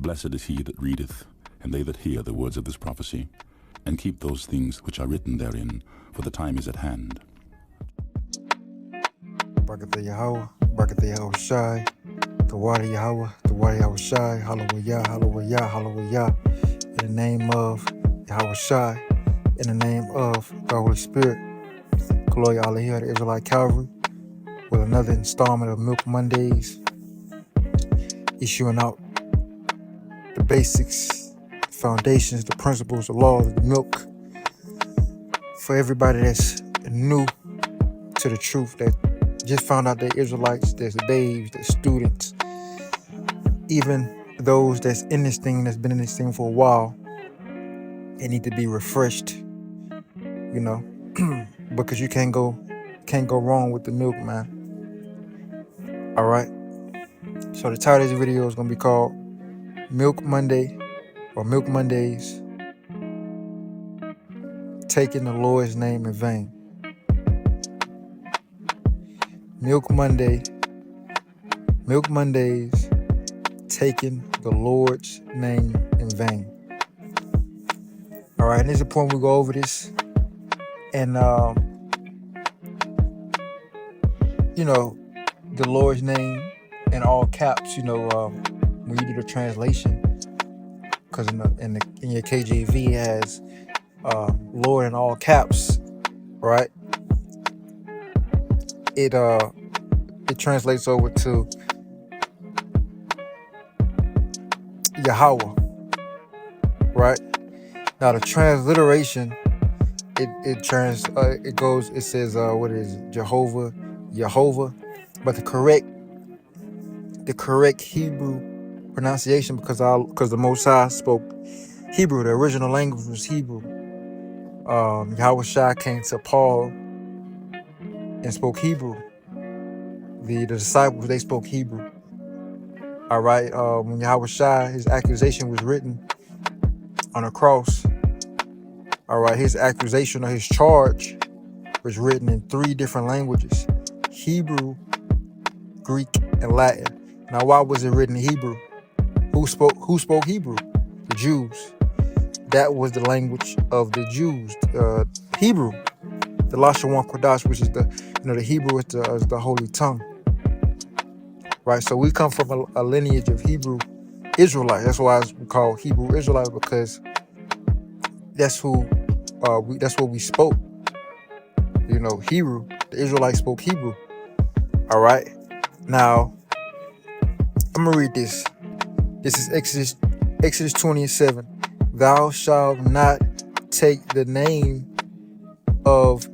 Blessed is he that readeth, and they that hear the words of this prophecy, and keep those things which are written therein, for the time is at hand. Barakatah Yahweh, Barakatah Yahweh Shai, Tawada Yahweh, Tawada Yahweh Shai, Hallelujah, Hallelujah, Hallelujah. In the name of Yahweh Shai, in the name of the Holy Spirit, Kaloya Aliyah, the Israelite Calvary, with another installment of Milk Mondays, issuing out the basics, the foundations, the principles, the laws, the milk for everybody that's new to the truth, that just found out they're Israelites, there's babes, there's students, even those that's in this thing, that's been in this thing for a while. They need to be refreshed, you know, because you can't go wrong with the milk, man. All right. So the title of this video is gonna be called Milk Monday, or Milk Mondays, taking the Lord's name in vain. Milk Mondays, taking the Lord's name in vain. All right, and this is the point we go over this, and you know, the Lord's name in all caps. You know, when you do the translation, because in your KJV it has Lord in all caps, right? It translates over to Yahweh, right? Now the transliteration, it says what is it? Jehovah, but the correct Hebrew pronunciation, because the Most High spoke Hebrew, the original language was Hebrew. Yahweh Shai came to Paul and spoke Hebrew. The disciples, they spoke Hebrew. All right. When Yahweh Shai, his accusation was written on a cross. All right. His accusation, or his charge, was written in 3 different languages: Hebrew, Greek, and Latin. Now, why was it written in Hebrew? Who spoke Hebrew? The Jews. That was the language of the Jews. Hebrew, the Lashon Kodash, which is the Hebrew is the holy tongue. Right. So we come from a lineage of Hebrew Israelites. That's why we call Hebrew Israelites, because that's what we spoke. You know, Hebrew. The Israelites spoke Hebrew. All right. Now, I'm gonna read this. This is Exodus 20:7. Thou shalt not take the name of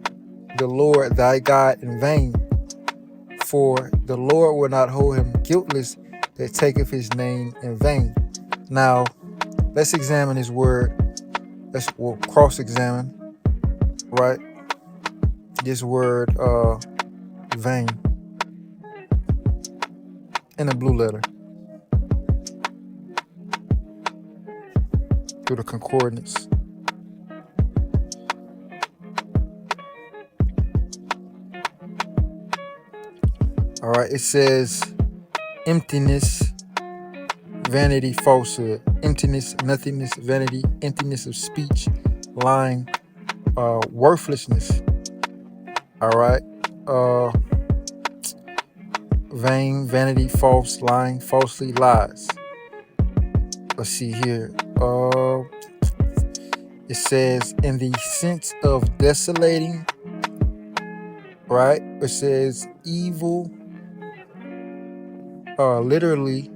the Lord thy God in vain, for the Lord will not hold him guiltless that taketh his name in vain. Now, let's examine this word. We'll cross-examine, right? This word, vain, in a blue letter, through the concordance. All right, it says emptiness, vanity, falsehood. Emptiness, nothingness, vanity, emptiness of speech, lying, worthlessness. All right, vain, vanity, false, lying, falsely, lies. Let's see here. It says in the sense of desolating, right? It says evil, literally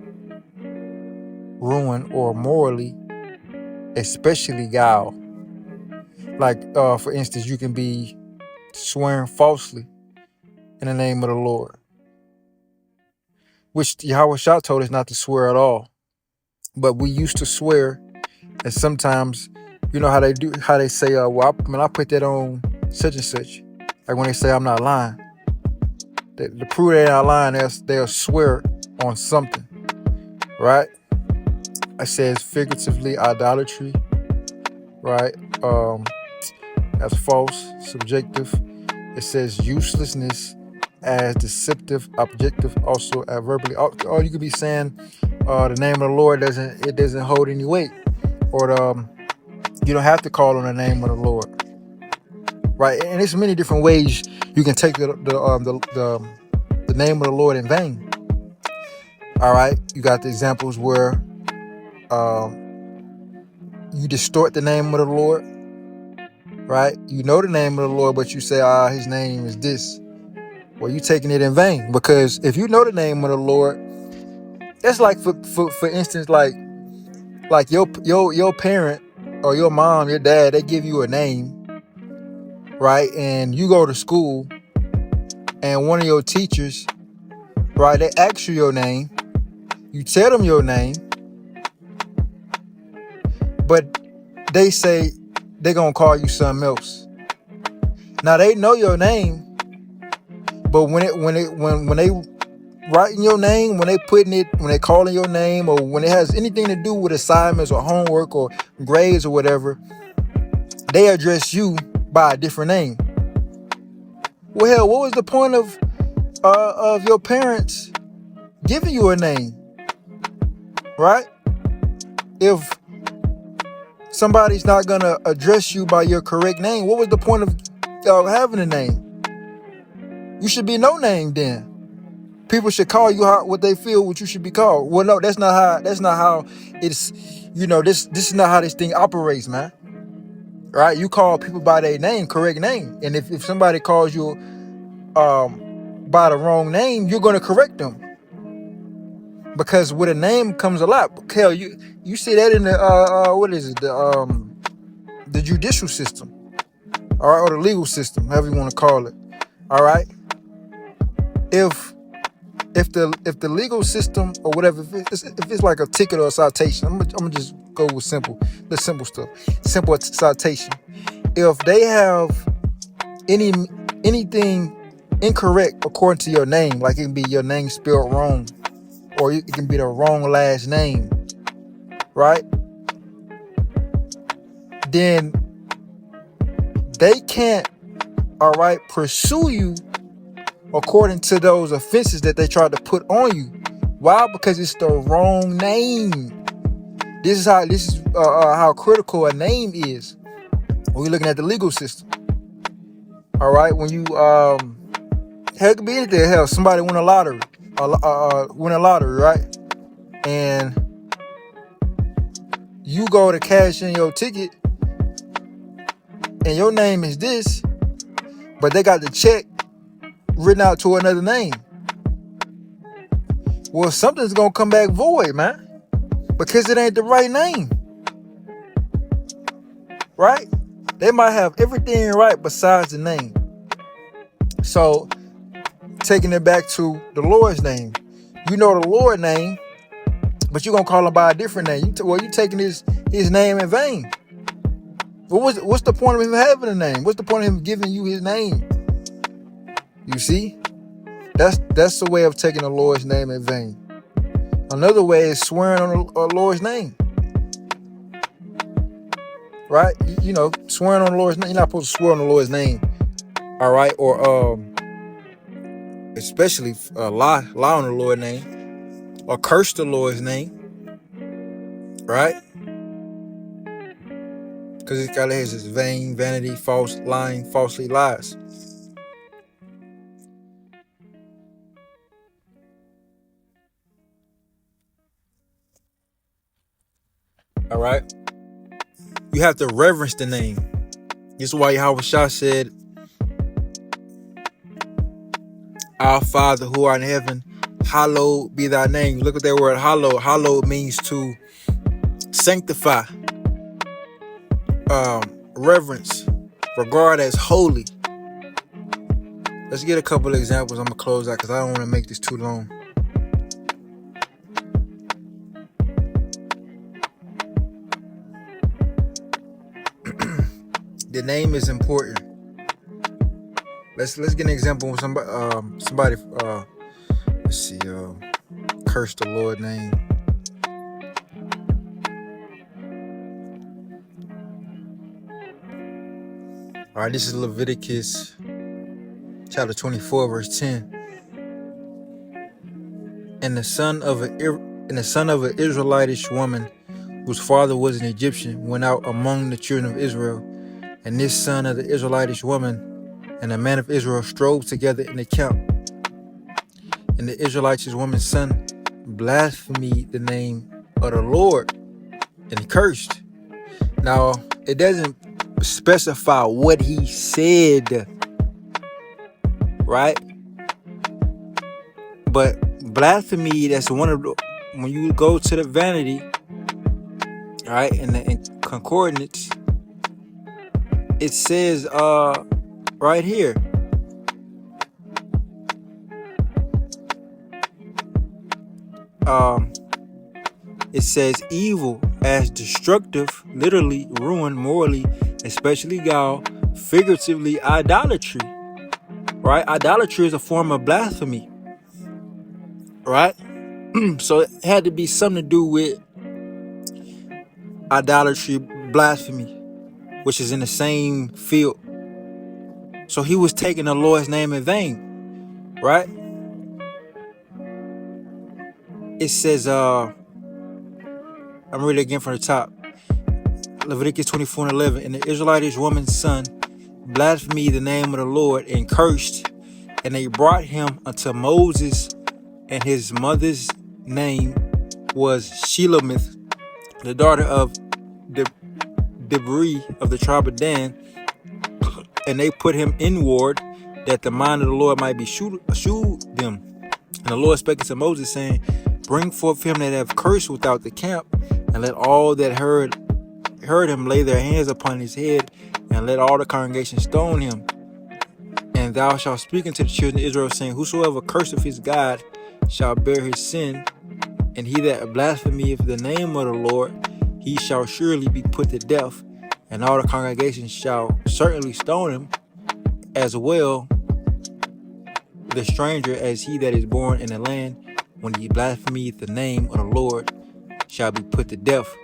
ruin, or morally, especially guile. Like, for instance, you can be swearing falsely in the name of the Lord, which Yahweh Shah told us not to swear at all. But we used to swear, and sometimes, you know how they say, well, I put that on such and such. Like when they say I'm not lying. To prove they're not lying, they'll swear on something, right? It says figuratively idolatry, right? As false, subjective. It says uselessness as deceptive, objective, also adverbally. Or you could be saying the name of the Lord doesn't hold any weight, or you don't have to call on the name of the Lord, right? And there's many different ways you can take the name of the Lord in vain. All right, you got the examples where you distort the name of the Lord, right? You know the name of the Lord, but you say, his name is this. Well, you taking it in vain, because if you know the name of the Lord, that's like for instance, like your parent or your mom, your dad, they give you a name, right? And you go to school, and one of your teachers, right, they ask you your name, you tell them your name, but they say they're gonna call you something else. Now they know your name, but when they writing your name, when they calling your name, or when it has anything to do with assignments or homework or grades or whatever, they address you by a different name. Well, hell, what was the point of your parents giving you a name, right? If somebody's not gonna address you by your correct name, what was the point of having a name? You should be no name then. People should call you what they feel what you should be called. Well, no, that's not how it's, this is not how this thing operates, man. Right? You call people by their name, correct name. And if somebody calls you by the wrong name, you're gonna correct them. Because with a name comes a lot. Hell, you see that in the the judicial system, all right, or the legal system, however you want to call it. All right. If the legal system or whatever, if it's like a ticket or a citation, I'm gonna just go with the simple stuff, simple citation. If they have anything incorrect according to your name, like it can be your name spelled wrong, or it can be the wrong last name, right? Then they can't, all right, pursue you according to those offenses that they tried to put on you. Why? Because it's the wrong name. This is how critical a name is when you're looking at the legal system. All right, when you hell, it could be anything. Hell, somebody win a lottery, right? And you go to cash in your ticket, and your name is this, but they got the check written out to another name. Well, something's gonna come back void, man, because it ain't the right name, right? They might have everything right besides the name. So, taking it back to the Lord's name, you know the Lord's name, but you're gonna call him by a different name. You're taking his name in vain. What's the point of him having a name? What's the point of him giving you his name? You see, that's the way of taking the Lord's name in vain. Another way is swearing on the Lord's name, right? Swearing on the Lord's name. You're not supposed to swear on the Lord's name, all right? Or especially lie on the Lord's name, or curse the Lord's name, right? Because it's got this vain, vanity, false, lying, falsely lies. All right. You have to reverence the name. This is why Yahweh Shah said, "Our Father who art in heaven, hallowed be thy name." Look at that word, hallowed. Hallowed means to sanctify, reverence, regard as holy. Let's get a couple of examples. I'm gonna close out because I don't want to make this too long. The name is important. Let's get an example of somebody let's see, curse the Lord's name. All right, this is Leviticus chapter 24, verse 10. And the son of an And the son of an Israelitish woman, whose father was an Egyptian, went out among the children of Israel. And this son of the Israelitish woman and a man of Israel strove together in the camp. And the Israelitish woman's son blasphemed the name of the Lord and cursed. Now, it doesn't specify what he said, right? But blasphemy, that's one of the, when you go to the vanity, right, in the concordance, it says right here, it says evil as destructive, literally ruin, morally, especially gall, figuratively idolatry, right? Idolatry is a form of blasphemy, right? So it had to be something to do with idolatry, blasphemy, which is in the same field. So he was taking the Lord's name in vain, right? It says, I'm reading again from the top. Leviticus 24:11. And the Israelitish woman's son blasphemed the name of the Lord and cursed, and they brought him unto Moses, and his mother's name was Shelemith, the daughter of Debri of the tribe of Dan, and they put him in ward, that the mind of the Lord might be shewed them. And the Lord spake unto Moses, saying, bring forth him that have cursed without the camp, and let all that heard him lay their hands upon his head, and let all the congregation stone him. And thou shalt speak unto the children of Israel, saying, whosoever curseth his God shall bear his sin, and he that blasphemeth the name of the Lord, he shall surely be put to death, and all the congregation shall certainly stone him, as well the stranger as he that is born in the land, when he blasphemeth the name of the Lord, shall be put to death.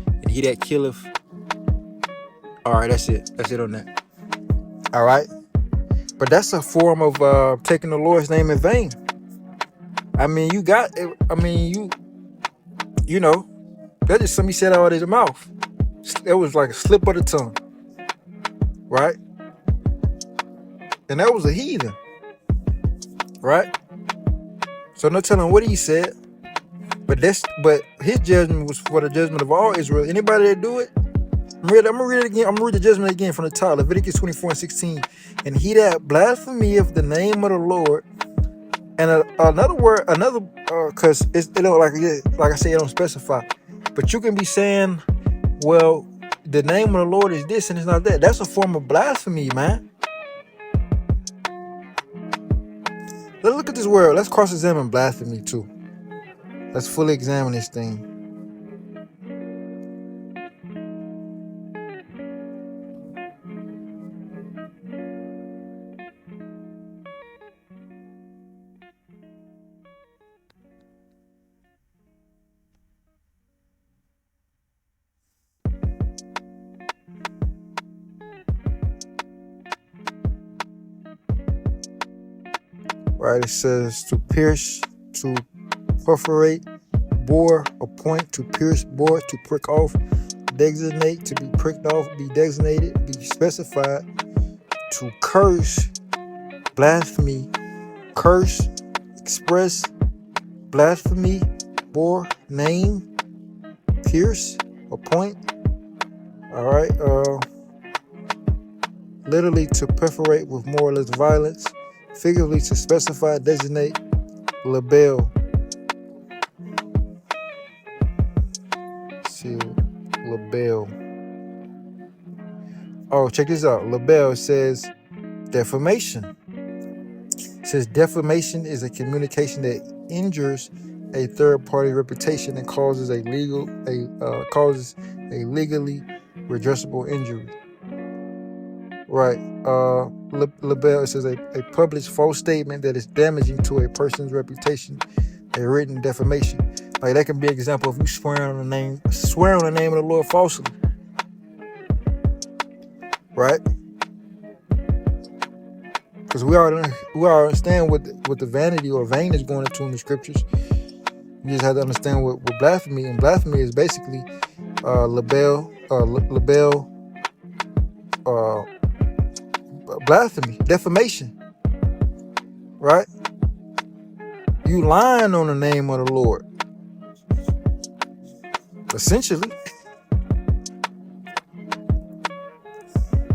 And he that killeth. All right, that's it. That's it on that. All right. But that's a form of taking the Lord's name in vain. I mean, you got, I mean, you know, that's just something he said out of his mouth. It was like a slip of the tongue. Right? And that was a heathen. Right? So no telling what he said. But his judgment was for the judgment of all Israel. Anybody that do it, I'm gonna read it again. I'm gonna read the judgment again from the top. Leviticus 24:16. And he that blasphemeth the name of the Lord. And another because it don't like I say, it don't specify. But you can be saying, well, the name of the Lord is this and it's not that. That's a form of blasphemy, man. Let's look at this word. Let's cross-examine blasphemy too. Let's fully examine this thing. Right, it says to pierce, to perforate, bore, appoint, to pierce, bore, to prick off, designate, to be pricked off, be designated, be specified, to curse, blasphemy, curse, express, blasphemy, bore, name, pierce, appoint. All right, literally to perforate with more or less violence. Figuratively to specify, designate, label. See, label. Oh, check this out. Label says defamation. It says defamation is a communication that injures a third party reputation and causes a legally redressable injury. Right. Label, it says a published false statement that is damaging to a person's reputation, a written defamation. Like that can be an example of you swearing on the name of the Lord falsely. Right? Because we already understand what the vanity or vain is going into in the scriptures. You just have to understand what blasphemy, and blasphemy is basically libel, uh, blasphemy, defamation, right? You lying on the name of the Lord, essentially.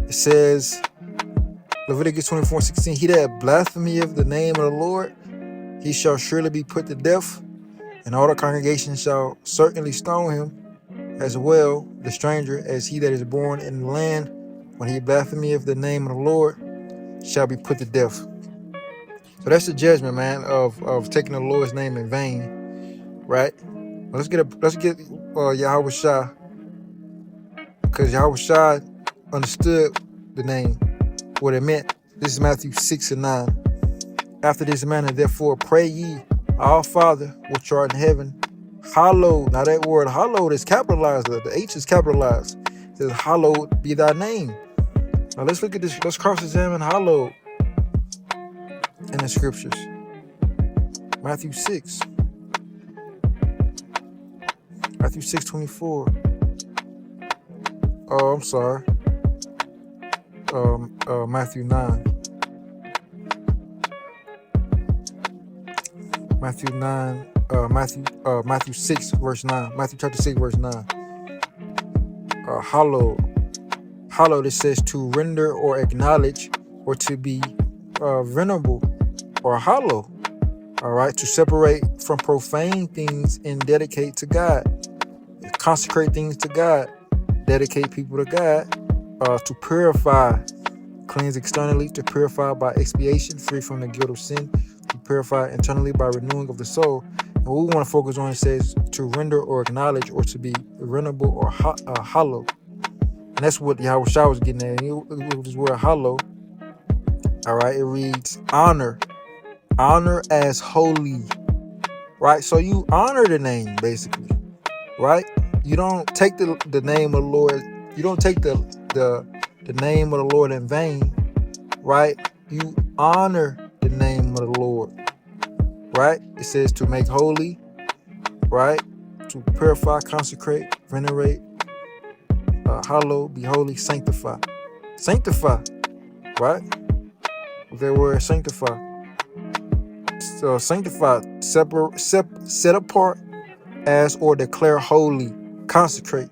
It says, Leviticus 24:16, he that blasphemy of the name of the Lord, he shall surely be put to death, and all the congregation shall certainly stone him, as well the stranger as he that is born in the land. When he blasphemy of the name of the Lord, shall be put to death. So that's the judgment, man, of taking the Lord's name in vain, right? Let's get Yahweh Shah, because Yahweh Shah understood the name, what it meant. This is Matthew 6:9. After this manner, therefore, pray ye, our Father, which art in heaven, hallowed. Now that word hallowed is capitalized. The H is capitalized. It says, hallowed be thy name. Now let's look at this. Let's cross-examine hallowed in the scriptures. Matthew 6. Matthew 6:24. Oh, I'm sorry. Matthew 9. Matthew 6, verse 9. Matthew chapter 6, verse 9. Hallowed. Hallowed, it says to render or acknowledge, or to be venerable or hollow. All right, to separate from profane things and dedicate to God. Consecrate things to God. Dedicate people to God. To purify. Cleanse externally, to purify by expiation, free from the guilt of sin. To purify internally by renewing of the soul. And what we want to focus on, it says to render or acknowledge, or to be venerable or hollow. And that's what Yahweh Shah was getting at. With this word hollow. All right, it reads honor. Honor as holy. Right? So you honor the name, basically. Right? You don't take the name of the Lord. You don't take the name of the Lord in vain. Right? You honor the name of the Lord. Right? It says to make holy. Right? To purify, consecrate, venerate, hallow, be holy, sanctify. Sanctify. Right? That word sanctify. So sanctify, set apart as or declare holy, consecrate.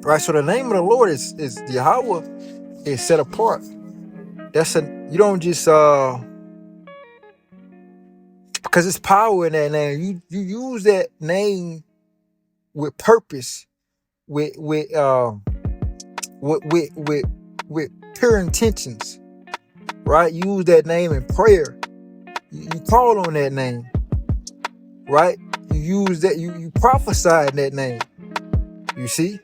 Right? So the name of the Lord is Yahweh, is set apart. You don't just because it's power in that name. You use that name with purpose, with pure intentions. Right? You use that name in prayer. You call on that name. Right? You use that, you prophesy in that name. You see?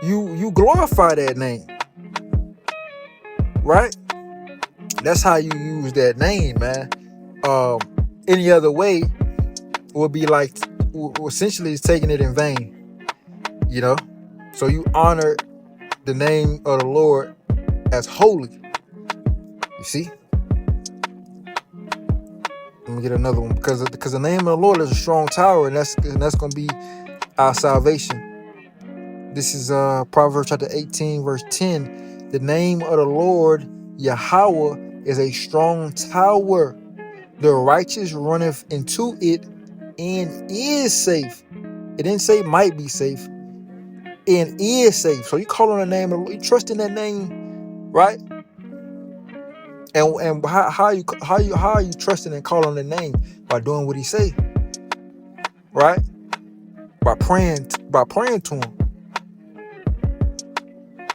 You glorify that name. Right? That's how you use that name, man. Any other way would be like, essentially it's taking it in vain. You know? So you honor the name of the Lord as holy. You see? Let me get another one, because the name of the Lord is a strong tower, and that's going to be our salvation. This is Proverbs chapter 18, verse 10. The name of the Lord, Yahweh, is a strong tower. The righteous runneth into it and is safe. It didn't say might be safe. And is safe. So you call on the name of the Lord, you trust in that name, right? And how are you trusting and calling on the name? By doing what he say, right? By praying to him.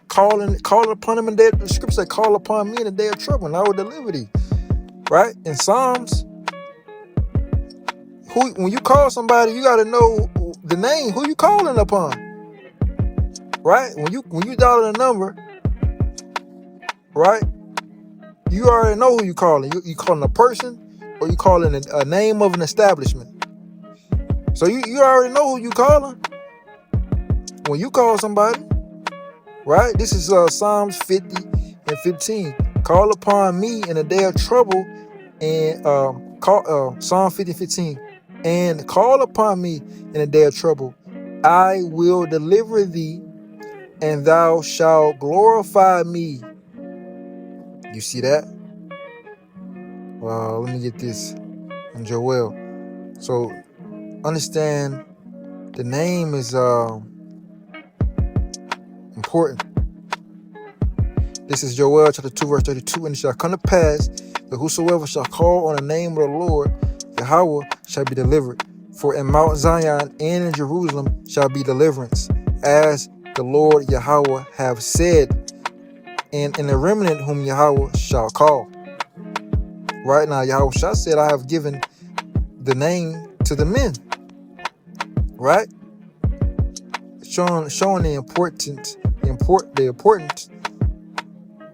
Calling upon him in the day. The scripture said, "Call upon me in the day of trouble, and I will deliver thee." Right? In Psalms, when you call somebody, you got to know the name. Who you calling upon? Right? When you dial the number, right? You already know who you calling. You calling a person, or you calling a name of an establishment. So you already know who you calling when you call somebody, right? This is Psalms 50 and 15. Call upon me in the day of trouble, and Psalm 50:15, and call upon me in the day of trouble. I will deliver thee, and thou shalt glorify me. You see that? Well, let me get this in Joel. So understand the name is important. This is Joel chapter 2 verse 32. And it shall come to pass that whosoever shall call on the name of the Lord Yahweh shall be delivered. For in Mount Zion and in Jerusalem shall be deliverance, as the Lord Yahweh have said, and in the remnant whom Yahweh shall call. Right now, Yahweh shall said, I have given the name to the men. Right? Showing the importance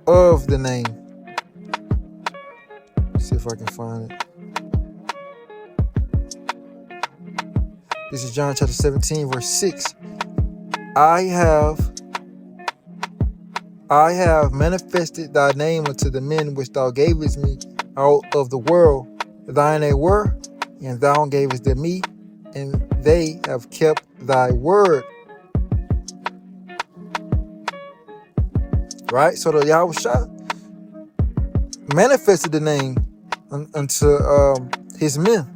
of the name. Let's see if I can find it. This is John chapter 17 verse 6. I have manifested thy name unto the men which thou gavest me out of the world. Thine they were, and thou gavest them me, and they have kept thy word. Right? So the Yahweh manifested the name unto his men.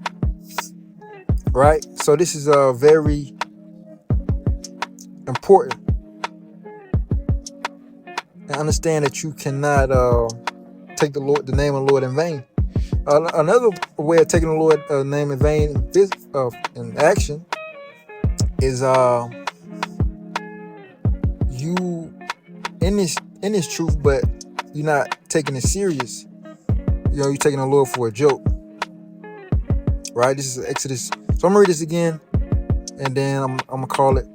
Right? So this is very important. And understand that you cannot take the name of the Lord in vain. Another way of taking the Lord name in vain in action is you in this truth, but you're not taking it serious. You're taking the Lord for a joke. Right? This is Exodus. So I'm gonna read this again, and then I'm gonna call it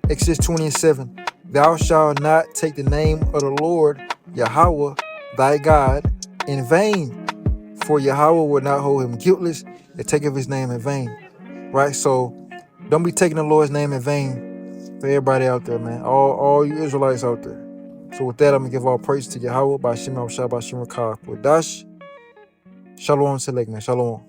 Exodus 20:7. Thou shalt not take the name of the Lord Yahweh thy God in vain, for Yahweh will not hold him guiltless that taketh his name in vain. Right? So don't be taking the Lord's name in vain. For everybody out there, man. All you Israelites out there. So with that, I'm gonna give all praise to Yahweh by Shem Shah by Shem Kodash. Shalom Selek, man. Shalom.